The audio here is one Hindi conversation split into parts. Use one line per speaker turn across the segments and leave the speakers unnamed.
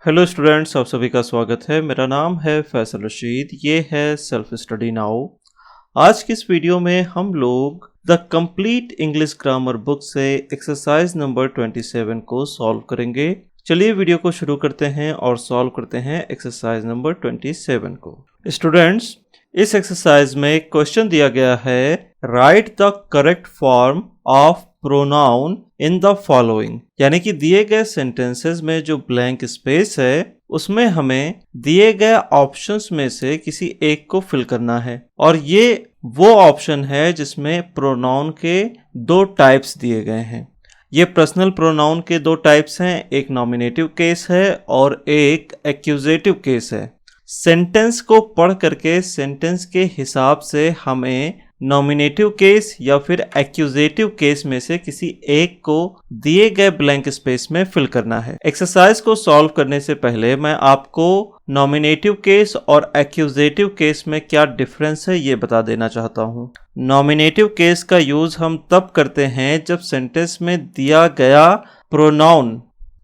हेलो स्टूडेंट्स, आप सभी का स्वागत है। मेरा नाम है फैसल रशीद। ये है सेल्फ स्टडी नाउ। आज की इस वीडियो में हम लोग the complete English grammar book से एक्सरसाइज नंबर 27 को सॉल्व करेंगे। चलिए वीडियो को शुरू करते हैं और सॉल्व करते हैं एक्सरसाइज नंबर 27 को। स्टूडेंट्स, इस एक्सरसाइज में क्वेश्चन दिया गया है, right the correct form of pronoun in the following. यानी कि दिए गए सेंटेंसेस में जो ब्लैंक स्पेस है उसमें हमें दिए गए ऑप्शंस में से किसी एक को फिल करना है। और ये वो ऑप्शन है जिसमें प्रोनाउन के दो टाइप्स दिए गए हैं। ये पर्सनल प्रोनाउन के दो टाइप्स हैं, एक नॉमिनेटिव केस है और एक एक्यूजेटिव केस है। सेंटेंस को पढ़ करके सेंटेंस के हिसाब से हमें नॉमिनेटिव केस या फिर एक्यूजेटिव केस में से किसी एक को दिए गए ब्लैंक स्पेस में फिल करना है। एक्सरसाइज को सॉल्व करने से पहले मैं आपको नॉमिनेटिव केस और एक्यूजेटिव केस में क्या डिफरेंस है ये बता देना चाहता हूँ। नॉमिनेटिव केस का यूज हम तब करते हैं जब सेंटेंस में दिया गया प्रोनाउन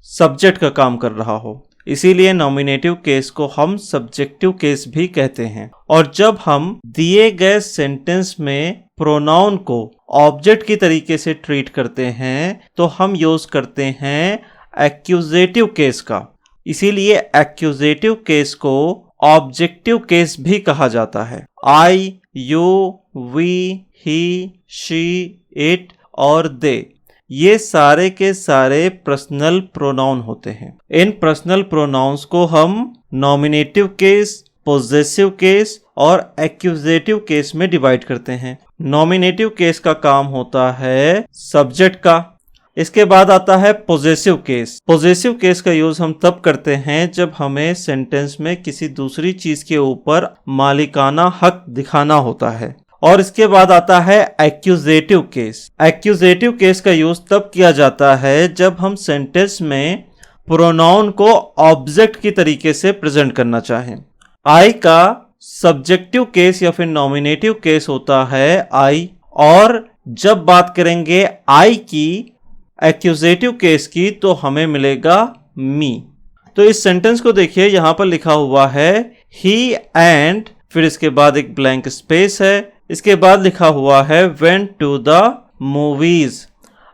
सब्जेक्ट का काम कर रहा हो, इसीलिए नॉमिनेटिव केस को हम सब्जेक्टिव केस भी कहते हैं। और जब हम दिए गए सेंटेंस में प्रोनाउन को ऑब्जेक्ट की तरीके से ट्रीट करते हैं तो हम यूज करते हैं एक्यूजेटिव केस का। इसीलिए एक्यूजेटिव केस को ऑब्जेक्टिव केस भी कहा जाता है। I, you, we, he, she, it और दे, ये सारे के सारे पर्सनल प्रोनाउन होते हैं। इन पर्सनल प्रोनाउंस को हम नॉमिनेटिव केस, पोजेसिव केस और एक्यूजेटिव केस में डिवाइड करते हैं। नॉमिनेटिव केस का काम होता है सब्जेक्ट का। इसके बाद आता है पोजेसिव केस। पोजेसिव केस का यूज हम तब करते हैं जब हमें सेंटेंस में किसी दूसरी चीज के ऊपर मालिकाना हक दिखाना होता है। और इसके बाद आता है एक्यूजेटिव केस। एक्यूजेटिव केस का यूज तब किया जाता है जब हम सेंटेंस में प्रोनाउन को ऑब्जेक्ट की तरीके से प्रेजेंट करना चाहें। आई का सब्जेक्टिव केस या फिर नॉमिनेटिव केस होता है आई, और जब बात करेंगे आई की एक्यूजेटिव केस की तो हमें मिलेगा मी। तो इस सेंटेंस को देखिए, यहां पर लिखा हुआ है ही एंड, फिर इसके बाद एक ब्लैंक स्पेस है, इसके बाद लिखा हुआ है वेंट टू द मूवीज।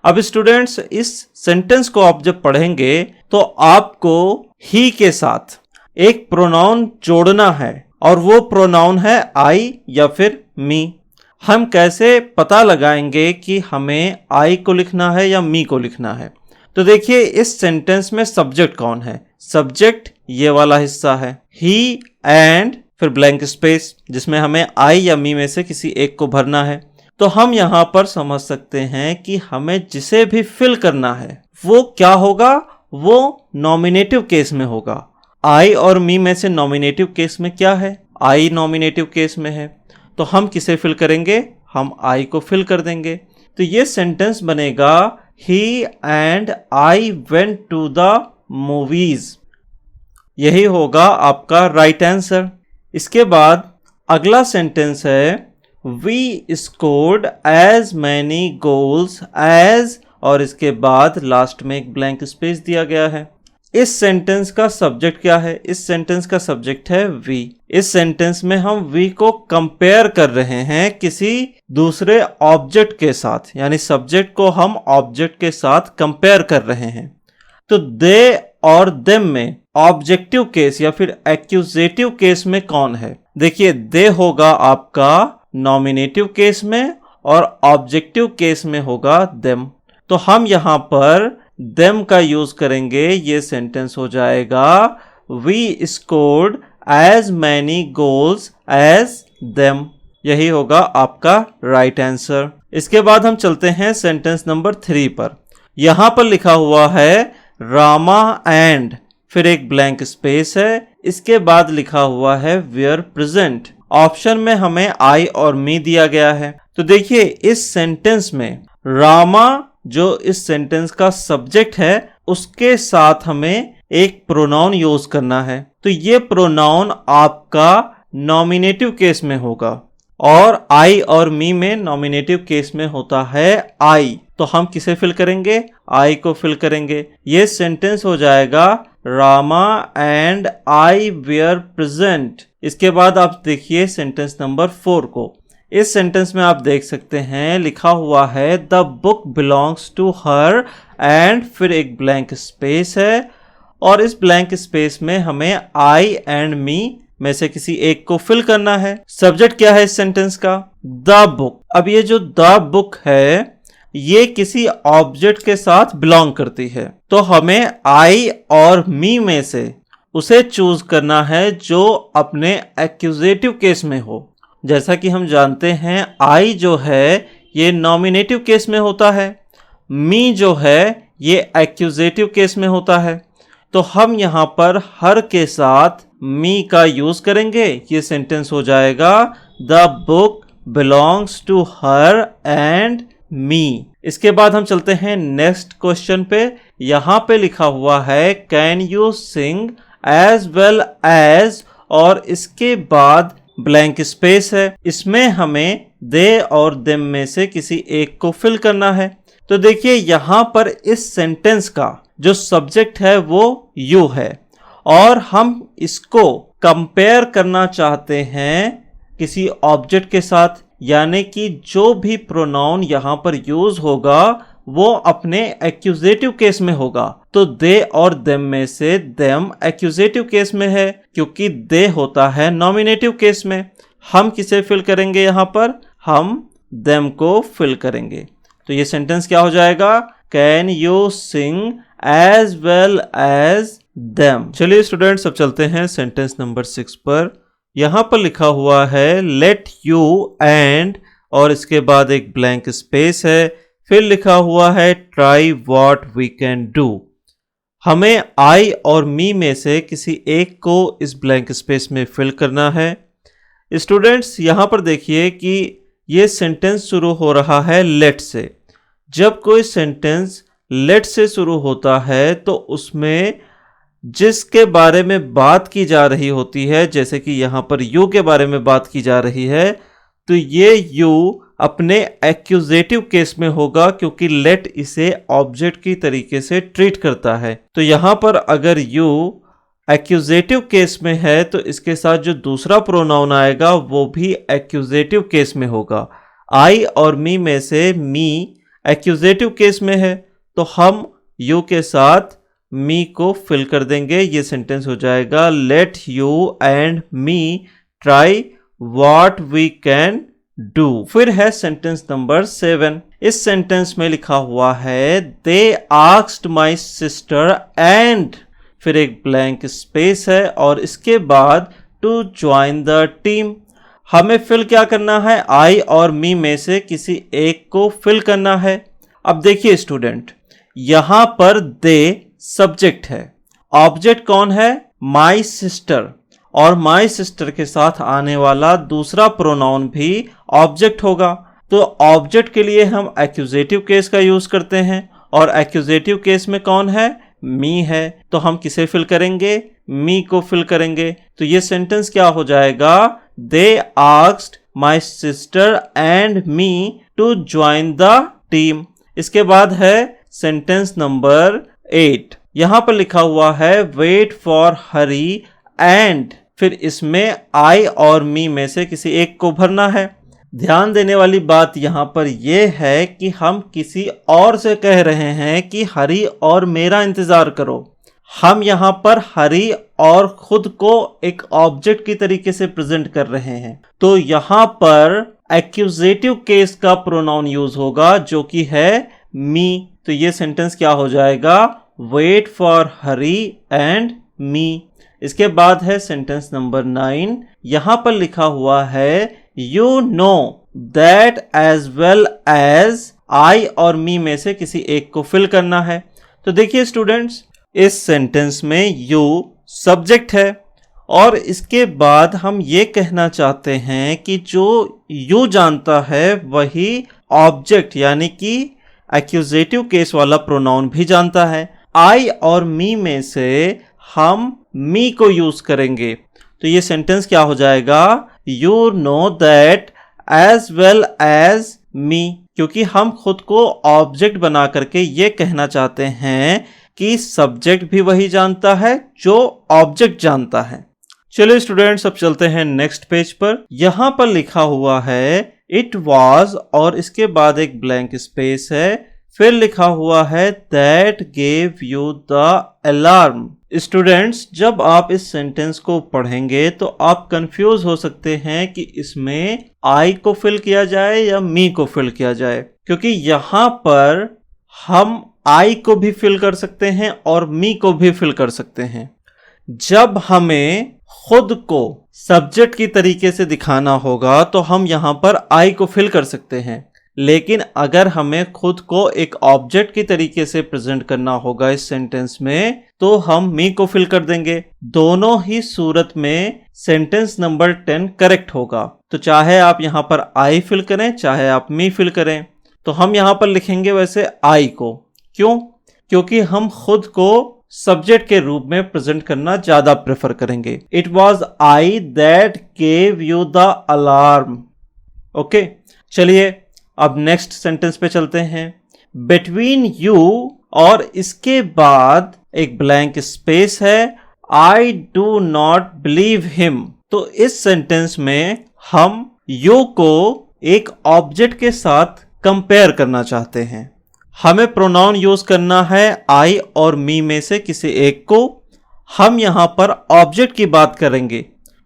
अब स्टूडेंट्स, इस सेंटेंस को आप जब पढ़ेंगे तो आपको ही के साथ एक प्रोनाउन जोड़ना है और वो प्रोनाउन है आई या फिर मी। हम कैसे पता लगाएंगे कि हमें आई को लिखना है या मी को लिखना है? तो देखिए, इस सेंटेंस में सब्जेक्ट कौन है? सब्जेक्ट ये वाला हिस्सा है, ही एंड फिर ब्लैंक स्पेस जिसमें हमें आई या मी में से किसी एक को भरना है। तो हम यहाँ पर समझ सकते हैं कि हमें जिसे भी फिल करना है वो क्या होगा, वो नॉमिनेटिव केस में होगा। आई और मी में से नॉमिनेटिव केस में क्या है? आई नॉमिनेटिव केस में है, तो हम किसे फिल करेंगे? हम आई को फिल कर देंगे। तो ये सेंटेंस बनेगा he and I went to the movies. यही होगा आपका राइट आंसर। इसके बाद अगला सेंटेंस है we scored as many goals as, और इसके बाद लास्ट में एक ब्लैंक स्पेस दिया गया है। इस सेंटेंस का सब्जेक्ट क्या है? इस सेंटेंस का सब्जेक्ट है वी। इस सेंटेंस में हम वी को कंपेयर कर रहे हैं किसी दूसरे ऑब्जेक्ट के साथ, यानी सब्जेक्ट को हम ऑब्जेक्ट के साथ कंपेयर कर रहे हैं। तो दे और देम में ऑब्जेक्टिव केस या फिर एक्यूजेटिव केस में कौन है? देखिए, दे होगा आपका नॉमिनेटिव केस में और ऑब्जेक्टिव केस में होगा देम। तो हम यहां पर देम का यूज करेंगे। ये सेंटेंस हो जाएगा we scored as many goals as them. यही होगा आपका राइट आंसर। इसके बाद हम चलते हैं सेंटेंस नंबर 3 पर। यहां पर लिखा हुआ है रामा एंड, फिर एक ब्लैंक स्पेस है, इसके बाद लिखा हुआ है वेयर प्रेजेंट। ऑप्शन में हमें आई और मी दिया गया है। तो देखिए, इस सेंटेंस में रामा जो इस सेंटेंस का सब्जेक्ट है उसके साथ हमें एक प्रोनाउन यूज करना है। तो ये प्रोनाउन आपका नॉमिनेटिव केस में होगा और आई और मी में नॉमिनेटिव केस में होता है आई। तो हम किसे फिल करेंगे? आई को फिल करेंगे। ये सेंटेंस हो जाएगा Rama and I were present. इसके बाद आप देखिए सेंटेंस नंबर 4 को। इस सेंटेंस में आप देख सकते हैं लिखा हुआ है the book belongs to her and फिर एक ब्लैंक स्पेस है और इस ब्लैंक स्पेस में हमें आई एंड मी में से किसी एक को फिल करना है। सब्जेक्ट क्या है इस सेंटेंस का? The book. अब ये जो द बुक है ये किसी ऑब्जेक्ट के साथ बिलोंग करती है, तो हमें आई और मी में से उसे चूज करना है जो अपने एक्यूजेटिव केस में हो। जैसा कि हम जानते हैं आई जो है ये नॉमिनेटिव केस में होता है, मी जो है ये एक्यूजेटिव केस में होता है। तो हम यहाँ पर हर के साथ मी का यूज करेंगे। ये सेंटेंस हो जाएगा the book belongs to her and me. इसके बाद हम चलते हैं नेक्स्ट क्वेश्चन पे। यहाँ पे लिखा हुआ है can you sing as well as और इसके बाद ब्लैंक स्पेस है। इसमें हमें दे और देम में से किसी एक को फिल करना है। तो देखिए यहाँ पर इस सेंटेंस का जो सब्जेक्ट है वो यू है और हम इसको कंपेयर करना चाहते हैं किसी ऑब्जेक्ट के साथ, यानी कि जो भी प्रोनाउन यहाँ पर यूज होगा वो अपने एक्यूजेटिव केस में होगा। तो दे और देम में से देम एक्यूजेटिव केस में है क्योंकि दे होता है नॉमिनेटिव केस में। हम किसे फिल करेंगे? यहाँ पर हम देम को फिल करेंगे। तो ये सेंटेंस क्या हो जाएगा? Can you sing as well as them. चलिए स्टूडेंट्स अब चलते हैं सेंटेंस नंबर 6 पर। यहाँ पर लिखा हुआ है लेट यू एंड और इसके बाद एक ब्लैंक स्पेस है, फिर लिखा हुआ है try what we can do. हमें आई और मी में से किसी एक को इस ब्लैंक स्पेस में फिल करना है। स्टूडेंट्स यहाँ पर देखिए कि ये सेंटेंस शुरू हो रहा है लेट से। जब कोई सेंटेंस लेट से शुरू होता है तो उसमें जिसके बारे में बात की जा रही होती है, जैसे कि यहाँ पर यू के बारे में बात की जा रही है, तो ये यू अपने एक्यूजेटिव केस में होगा क्योंकि लेट इसे ऑब्जेक्ट की तरीके से ट्रीट करता है। तो यहाँ पर अगर यू एक्यूजेटिव केस में है तो इसके साथ जो दूसरा प्रोनाउन आएगा वो भी एक्यूजेटिव केस में होगा। आई और मी में से मी एक्यूजेटिव केस में है तो हम यू के साथ मी को फिल कर देंगे। ये सेंटेंस हो जाएगा let you and me try what we can do. फिर है सेंटेंस नंबर 7। इस सेंटेंस में लिखा हुआ है दे आस्क्ड माई सिस्टर एंड फिर एक ब्लैंक स्पेस है और इसके बाद टू ज्वाइन द टीम। हमें फिल क्या करना है? आई और मी में से किसी एक को फिल करना है। अब देखिए स्टूडेंट, यहां पर दे सब्जेक्ट है, ऑब्जेक्ट कौन है? माई सिस्टर, और माई सिस्टर के साथ आने वाला दूसरा प्रोनाउन भी ऑब्जेक्ट होगा। तो ऑब्जेक्ट के लिए हम एक्यूजेटिव केस का यूज करते हैं और एक्यूजेटिव केस में कौन है? मी है। तो हम किसे फिल करेंगे? मी को फिल करेंगे। तो ये सेंटेंस क्या हो जाएगा? They asked my sister and me to join the team. इसके बाद है सेंटेंस नंबर 8। यहां पर लिखा हुआ है वेट फॉर हरी एंड फिर इसमें आई और मी में से किसी एक को भरना है। ध्यान देने वाली बात यहां पर यह है कि हम किसी और से कह रहे हैं कि हरी और मेरा इंतजार करो। हम यहां पर हरी और खुद को एक ऑब्जेक्ट की तरीके से प्रेजेंट कर रहे हैं। तो यहां पर एक्यूजेटिव केस का प्रोनाउन यूज होगा जो कि है मी। तो ये सेंटेंस क्या हो जाएगा? Wait for Hari and me. इसके बाद है सेंटेंस नंबर 9। यहां पर लिखा हुआ है you know that as well as I और मी में से किसी एक को फिल करना है। तो देखिए स्टूडेंट्स, इस सेंटेंस में यू सब्जेक्ट है और इसके बाद हम ये कहना चाहते हैं कि जो यू जानता है वही ऑब्जेक्ट यानी कि एक्यूजेटिव केस वाला प्रोनाउन भी जानता है। आई और मी में से हम मी को यूज करेंगे। तो ये सेंटेंस क्या हो जाएगा? You know that as well as me, क्योंकि हम खुद को ऑब्जेक्ट बना करके ये कहना चाहते हैं कि सब्जेक्ट भी वही जानता है जो ऑब्जेक्ट जानता है। चलिए स्टूडेंट्स, अब चलते हैं नेक्स्ट पेज पर। यहां पर लिखा हुआ है इट वॉज और इसके बाद एक ब्लैंक स्पेस है, फिर लिखा हुआ है that gave you the alarm. Students, जब आप इस सेंटेंस को पढ़ेंगे तो आप कंफ्यूज हो सकते हैं कि इसमें आई को फिल किया जाए या मी को फिल किया जाए, क्योंकि यहां पर हम आई को भी फिल कर सकते हैं और मी को भी फिल कर सकते हैं। जब हमें खुद को सब्जेक्ट की तरीके से दिखाना होगा तो हम यहां पर आई को फिल कर सकते हैं, लेकिन अगर हमें खुद को एक ऑब्जेक्ट की तरीके से प्रेजेंट करना होगा इस सेंटेंस में तो हम मी को फिल कर देंगे। दोनों ही सूरत में सेंटेंस नंबर 10 करेक्ट होगा। तो चाहे आप यहां पर आई फिल करें चाहे आप मी फिल करें, तो हम यहां पर लिखेंगे वैसे आई को। क्यों? क्योंकि हम खुद को सब्जेक्ट के रूप में प्रेजेंट करना ज्यादा प्रेफर करेंगे। It was I that gave you the alarm. Okay, चलिए अब नेक्स्ट सेंटेंस पे चलते हैं। बिटवीन यू और इसके बाद एक ब्लैंक स्पेस है, I do not believe him. तो इस सेंटेंस में हम यू को एक ऑब्जेक्ट के साथ कंपेयर करना चाहते हैं। हमें प्रोनाउन यूज करना है आई और मी में से किसी एक को। हम यहां पर ऑब्जेक्ट की बात करेंगे,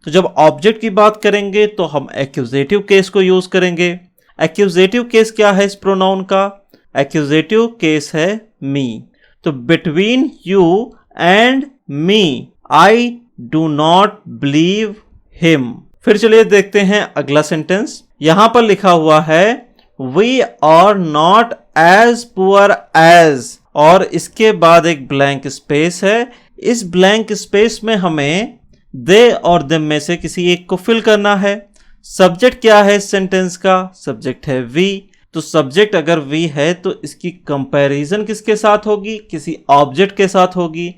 तो जब ऑब्जेक्ट की बात करेंगे तो हम एक्यूजेटिव केस को यूज करेंगे। एक्यूजेटिव केस क्या है इस प्रोनाउन का? एक्यूजेटिव केस है मी। तो between you and me I do not believe him. फिर चलिए देखते हैं अगला सेंटेंस। यहां पर लिखा हुआ है we are not as poor as और इसके बाद एक ब्लैंक स्पेस है। इस ब्लैंक स्पेस में हमें दे और देम में से किसी एक को फिल करना है। सब्जेक्ट क्या है इस सेंटेंस का? सब्जेक्ट है वी। तो सब्जेक्ट अगर वी है तो इसकी कंपैरिजन किसके साथ होगी? किसी ऑब्जेक्ट के साथ होगी।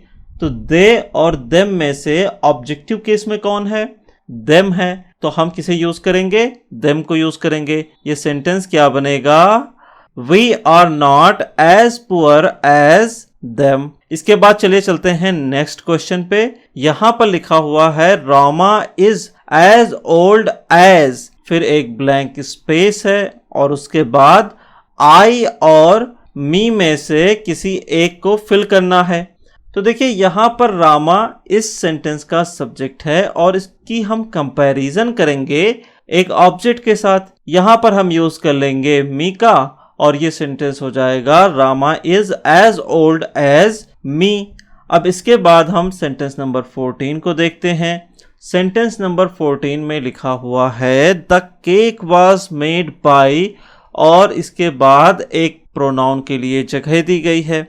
तो दे और देम में से ऑब्जेक्टिव केस में कौन है? देम है। तो हम किसे यूज करेंगे? देम को यूज करेंगे। ये सेंटेंस क्या बनेगा? We are not as poor as them. इसके बाद चलिए चलते हैं नेक्स्ट क्वेश्चन पे। यहां पर लिखा हुआ है Rama is as old as, फिर एक ब्लैंक स्पेस है और उसके बाद आई और मी में से किसी एक को फिल करना है। तो देखिए यहां पर रामा इस सेंटेंस का सब्जेक्ट है और इसकी हम कंपैरिजन करेंगे एक ऑब्जेक्ट के साथ। यहां पर हम यूज कर लेंगे मी का और ये सेंटेंस हो जाएगा Rama is as old as me. अब इसके बाद हम सेंटेंस नंबर 14 को देखते हैं। सेंटेंस नंबर 14 में लिखा हुआ है the cake was made by और इसके बाद एक प्रोनाउन के लिए जगह दी गई है।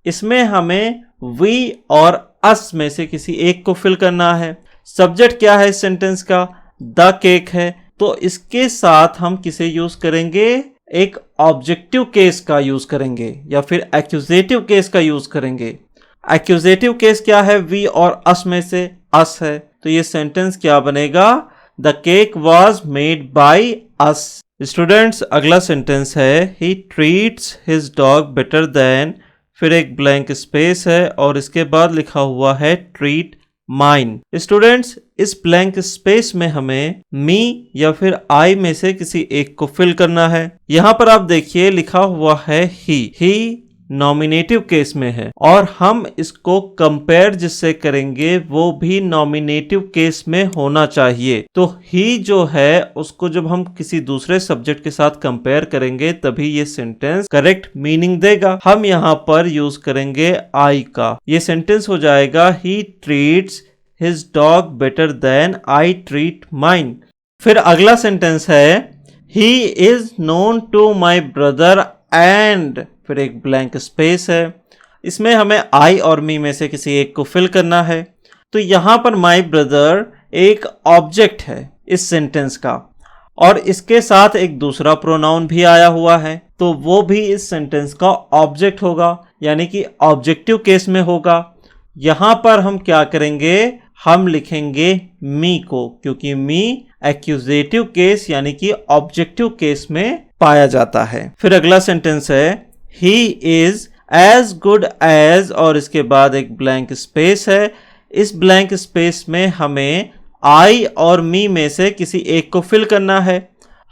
इसमें हमें वी और अस में से किसी एक को फिल करना है। सब्जेक्ट क्या है इस सेंटेंस का? द केक है। तो इसके साथ हम किसे यूज करेंगे? एक ऑब्जेक्टिव केस का यूज करेंगे या फिर एक्यूजेटिव केस का यूज करेंगे। एक्यूजेटिव केस क्या है? वी और अस में से अस है। तो ये सेंटेंस क्या बनेगा? The cake was made by us. Students, अगला सेंटेंस है ही treats his dog better then, फिर एक ब्लैंक स्पेस है और इसके बाद लिखा हुआ है ट्रीट माइन। स्टूडेंट्स, इस ब्लैंक स्पेस में हमें मी या फिर आई में से किसी एक को फिल करना है। यहां पर आप देखिए लिखा हुआ है ही नॉमिनेटिव केस में है और हम इसको कंपेयर जिससे करेंगे वो भी नॉमिनेटिव केस में होना चाहिए। तो ही जो है उसको जब हम किसी दूसरे सब्जेक्ट के साथ कंपेयर करेंगे तभी ये सेंटेंस करेक्ट मीनिंग देगा। हम यहाँ पर यूज करेंगे आई का। ये सेंटेंस हो जाएगा he treats his dog better than I treat mine. फिर अगला सेंटेंस है he is known to my brother and, फिर एक ब्लैंक स्पेस है। इसमें हमें आई और मी में से किसी एक को फिल करना है। तो यहां पर माई ब्रदर एक ऑब्जेक्ट है इस सेंटेंस का और इसके साथ एक दूसरा प्रोनाउन भी आया हुआ है, तो वो भी इस सेंटेंस का ऑब्जेक्ट होगा, यानी कि ऑब्जेक्टिव केस में होगा। यहां पर हम क्या करेंगे? हम लिखेंगे मी को, क्योंकि मी एक्यूजेटिव केस यानी कि ऑब्जेक्टिव केस में पाया जाता है। फिर अगला सेंटेंस है he is as good as और इसके बाद एक ब्लैंक स्पेस है। इस ब्लैंक स्पेस में हमें आई और मी में से किसी एक को फिल करना है।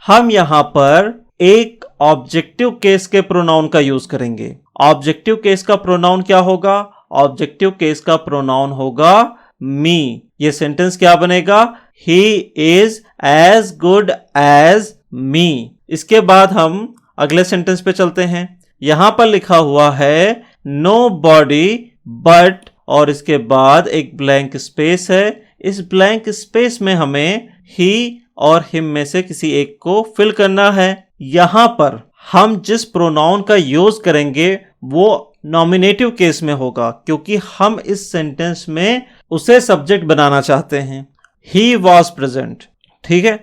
हम यहाँ पर एक ऑब्जेक्टिव केस के प्रोनाउन का यूज करेंगे। ऑब्जेक्टिव केस का प्रोनाउन क्या होगा? ऑब्जेक्टिव केस का प्रोनाउन होगा मी। ये सेंटेंस क्या बनेगा? He is as good as me. इसके बाद हम अगले सेंटेंस पे चलते हैं। यहां पर लिखा हुआ है नो बॉडी बट और इसके बाद एक ब्लैंक स्पेस है। इस ब्लैंक स्पेस में हमें ही और हिम में से किसी एक को फिल करना है। यहां पर हम जिस प्रोनाउन का यूज करेंगे वो नॉमिनेटिव केस में होगा, क्योंकि हम इस सेंटेंस में उसे सब्जेक्ट बनाना चाहते हैं। ही वॉज प्रेजेंट, ठीक है।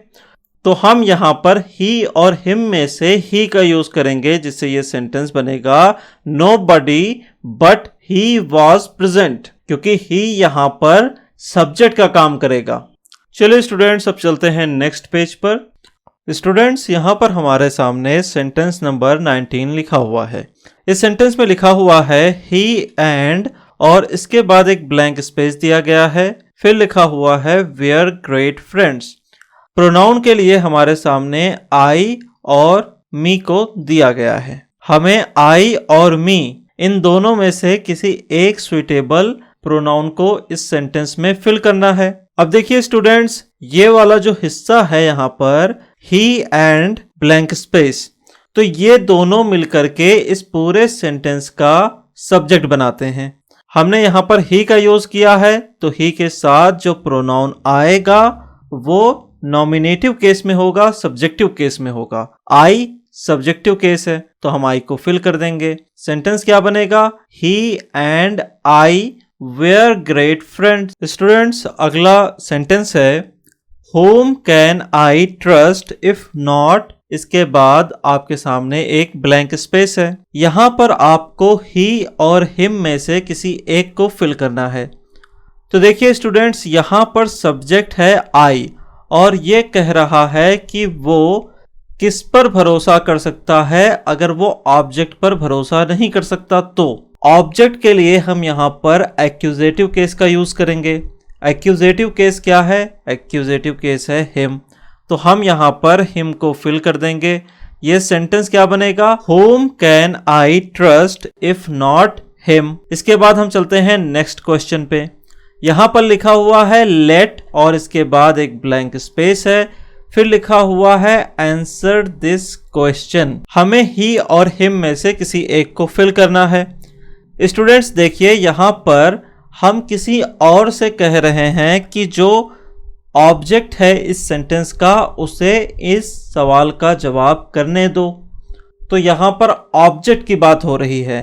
तो हम यहां पर ही और हिम में से ही का यूज करेंगे, जिससे ये सेंटेंस बनेगा nobody but he was present, क्योंकि ही यहां पर सब्जेक्ट का काम करेगा। चलिए स्टूडेंट्स, अब चलते हैं नेक्स्ट पेज पर। स्टूडेंट्स, यहां पर हमारे सामने सेंटेंस नंबर 19 लिखा हुआ है। इस सेंटेंस में लिखा हुआ है ही एंड और इसके बाद एक ब्लैंक स्पेस दिया गया है। फिर लिखा हुआ है वेयर ग्रेट फ्रेंड्स। प्रोनाउन के लिए हमारे सामने आई और मी को दिया गया है। हमें आई और मी इन दोनों में से किसी एक सुइटेबल प्रोनाउन को इस सेंटेंस में फिल करना है। अब देखिए स्टूडेंट्स, ये वाला जो हिस्सा है यहाँ पर ही एंड ब्लैंक स्पेस, तो ये दोनों मिलकर के इस पूरे सेंटेंस का सब्जेक्ट बनाते हैं। हमने यहाँ पर ही का यूज किया है, तो ही के साथ जो प्रोनाउन आएगा वो नॉमिनेटिव केस में होगा, सब्जेक्टिव केस में होगा। आई सब्जेक्टिव केस है तो हम आई को फिल कर देंगे। सेंटेंस क्या बनेगा? He and I were great friends. Students, अगला सेंटेंस है whom can I trust if not. इसके बाद आपके सामने एक ब्लैंक स्पेस है। यहां पर आपको ही और हिम में से किसी एक को फिल करना है। तो देखिए स्टूडेंट्स, यहां पर सब्जेक्ट है आई और ये कह रहा है कि वो किस पर भरोसा कर सकता है अगर वो ऑब्जेक्ट पर भरोसा नहीं कर सकता। तो ऑब्जेक्ट के लिए हम यहाँ पर एक्यूजेटिव केस का यूज करेंगे। एक्यूजेटिव केस क्या है? एक्यूजेटिव केस है हिम, तो हम यहाँ पर हिम को फिल कर देंगे। ये सेंटेंस क्या बनेगा? Home can I trust if not him. इसके बाद हम चलते हैं नेक्स्ट क्वेश्चन पे। यहाँ पर लिखा हुआ है लेट और इसके बाद एक ब्लैंक स्पेस है। फिर लिखा हुआ है आंसर दिस क्वेश्चन। हमें ही और हिम में से किसी एक को फिल करना है। स्टूडेंट्स देखिए, यहाँ पर हम किसी और से कह रहे हैं कि जो ऑब्जेक्ट है इस सेंटेंस का उसे इस सवाल का जवाब करने दो। तो यहाँ पर ऑब्जेक्ट की बात हो रही है,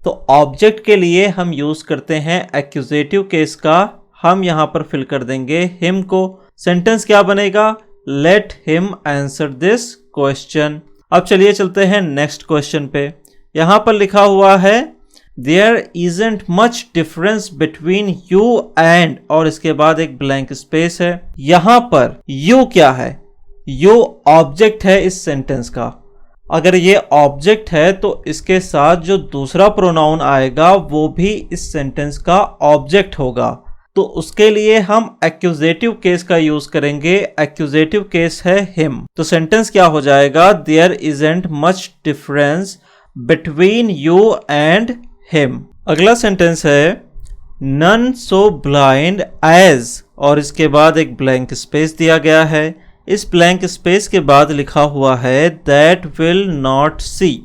तो ऑब्जेक्ट के लिए हम यूज करते हैं एक्यूजेटिव केस का। हम यहाँ पर फिल कर देंगे हिम को। सेंटेंस क्या बनेगा? Let him answer this question. अब चलिए चलते हैं नेक्स्ट क्वेश्चन पे। यहाँ पर लिखा हुआ है There isn't much difference between you and और इसके बाद एक ब्लैंक स्पेस है। यहां पर you क्या है? you ऑब्जेक्ट है इस सेंटेंस का। अगर ये ऑब्जेक्ट है तो इसके साथ जो दूसरा प्रोनाउन आएगा वो भी इस सेंटेंस का ऑब्जेक्ट होगा। तो उसके लिए हम एक्यूजेटिव केस का यूज करेंगे। एक्यूजेटिव केस है हिम। तो सेंटेंस क्या हो जाएगा? There isn't much difference between you and him। अगला सेंटेंस है none so blind as और इसके बाद एक ब्लैंक स्पेस दिया गया है। इस ब्लैंक स्पेस के बाद लिखा हुआ है that will not see।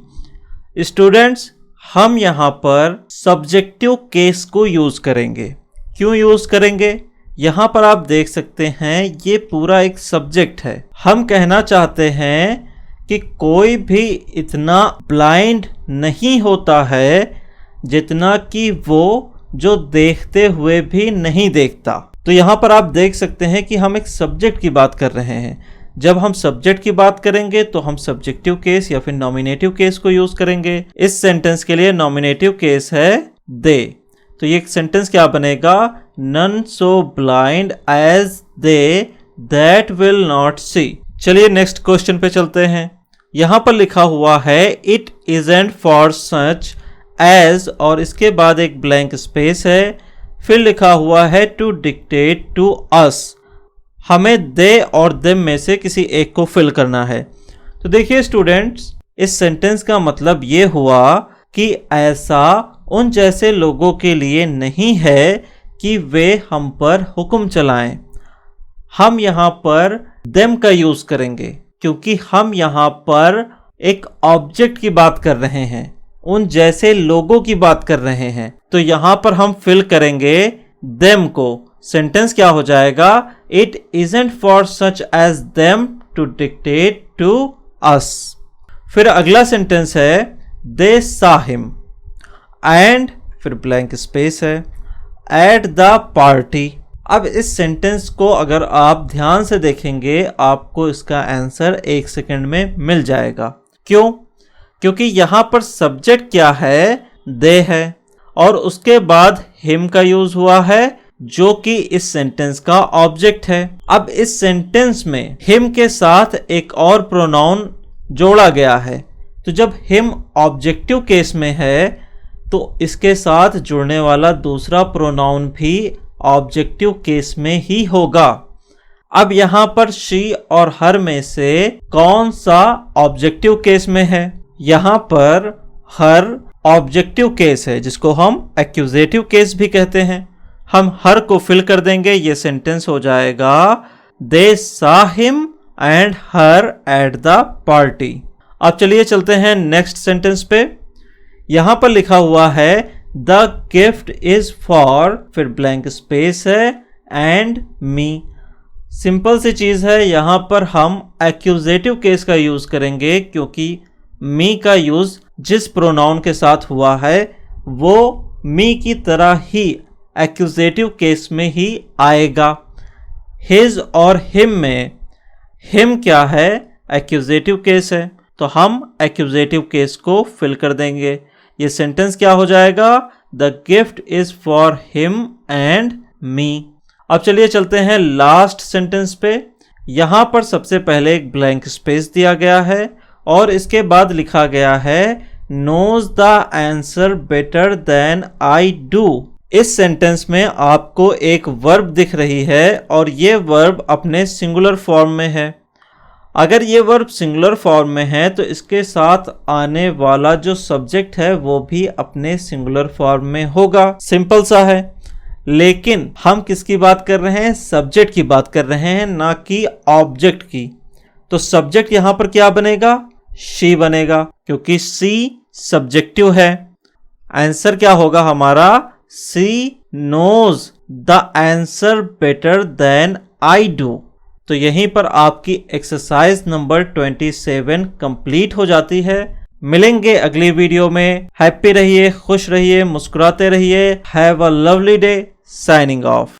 Students, हम यहाँ पर सब्जेक्टिव केस को यूज करेंगे। क्यों यूज करेंगे? यहाँ पर आप देख सकते हैं ये पूरा एक सब्जेक्ट है। हम कहना चाहते हैं कि कोई भी इतना ब्लाइंड नहीं होता है जितना कि वो जो देखते हुए भी नहीं देखता। तो यहाँ पर आप देख सकते हैं कि हम एक सब्जेक्ट की बात कर रहे हैं। जब हम सब्जेक्ट की बात करेंगे तो हम सब्जेक्टिव केस या फिर नॉमिनेटिव केस को यूज करेंगे। इस सेंटेंस के लिए नॉमिनेटिव केस है दे। तो ये सेंटेंस क्या बनेगा? None so blind as they that will not see. चलिए नेक्स्ट क्वेश्चन पे चलते हैं। यहाँ पर लिखा हुआ है it isn't for such as और इसके बाद एक ब्लैंक स्पेस है, फिर लिखा हुआ है टू डिक्टेट टू अस। हमें दे और देम में से किसी एक को फिल करना है। तो देखिए स्टूडेंट्स, इस सेंटेंस का मतलब ये हुआ कि ऐसा उन जैसे लोगों के लिए नहीं है कि वे हम पर हुक्म चलाएं। हम यहाँ पर देम का यूज करेंगे क्योंकि हम यहाँ पर एक ऑब्जेक्ट की बात कर रहे हैं, उन जैसे लोगों की बात कर रहे हैं। तो यहाँ पर हम फिल करेंगे देम को। सेंटेंस क्या हो जाएगा? It isn't for such as them to dictate to us. फिर अगला सेंटेंस है दे सा हिम एंड फिर ब्लैंक स्पेस है एट द पार्टी। अब इस सेंटेंस को अगर आप ध्यान से देखेंगे आपको इसका आंसर 1 सेकंड में मिल जाएगा। क्यों? क्योंकि यहां पर सब्जेक्ट क्या है? दे है और उसके बाद हिम का यूज हुआ है जो कि इस सेंटेंस का ऑब्जेक्ट है। अब इस सेंटेंस में हिम के साथ एक और प्रोनाउन जोड़ा गया है। तो जब हिम ऑब्जेक्टिव केस में है तो इसके साथ जुड़ने वाला दूसरा प्रोनाउन भी ऑब्जेक्टिव केस में ही होगा। अब यहां पर शी और हर में से कौन सा ऑब्जेक्टिव केस में है? यहां पर हर ऑब्जेक्टिव केस है जिसको हम एक्यूजेटिव केस भी कहते हैं। हम हर को फिल कर देंगे, ये सेंटेंस हो जाएगा they saw him and her at the party. अब चलिए चलते हैं नेक्स्ट सेंटेंस पे। यहां पर लिखा हुआ है द गिफ्ट इज फॉर फिर ब्लैंक स्पेस है एंड मी। सिंपल सी चीज है, यहां पर हम एक्यूजेटिव केस का यूज करेंगे क्योंकि मी का यूज जिस प्रोनाउन के साथ हुआ है वो मी की तरह ही एक्यूजेटिव केस में ही आएगा। हिज और हिम में हिम क्या है? एक्यूजेटिव केस है, तो हम एक्यूजेटिव केस को फिल कर देंगे। ये सेंटेंस क्या हो जाएगा? The gift is for him and me. अब चलिए चलते हैं लास्ट सेंटेंस पे। यहां पर सबसे पहले एक ब्लैंक स्पेस दिया गया है और इसके बाद लिखा गया है knows the answer better than I do. इस सेंटेंस में आपको एक वर्ब दिख रही है और ये वर्ब अपने सिंगुलर फॉर्म में है। अगर ये वर्ब सिंगुलर फॉर्म में है तो इसके साथ आने वाला जो सब्जेक्ट है वो भी अपने सिंगुलर फॉर्म में होगा। सिंपल सा है। लेकिन हम किसकी बात कर रहे हैं? सब्जेक्ट की बात कर रहे हैं, ना कि ऑब्जेक्ट की। तो सब्जेक्ट यहां पर क्या बनेगा? शी बनेगा क्योंकि सी सब्जेक्टिव है। आंसर क्या होगा हमारा? She knows the answer better than I do. तो यहीं पर आपकी एक्सरसाइज नंबर 27 कंप्लीट हो जाती है। मिलेंगे अगली वीडियो में। हैप्पी रहिए, खुश रहिए, मुस्कुराते रहिए। Have a lovely day. Signing off.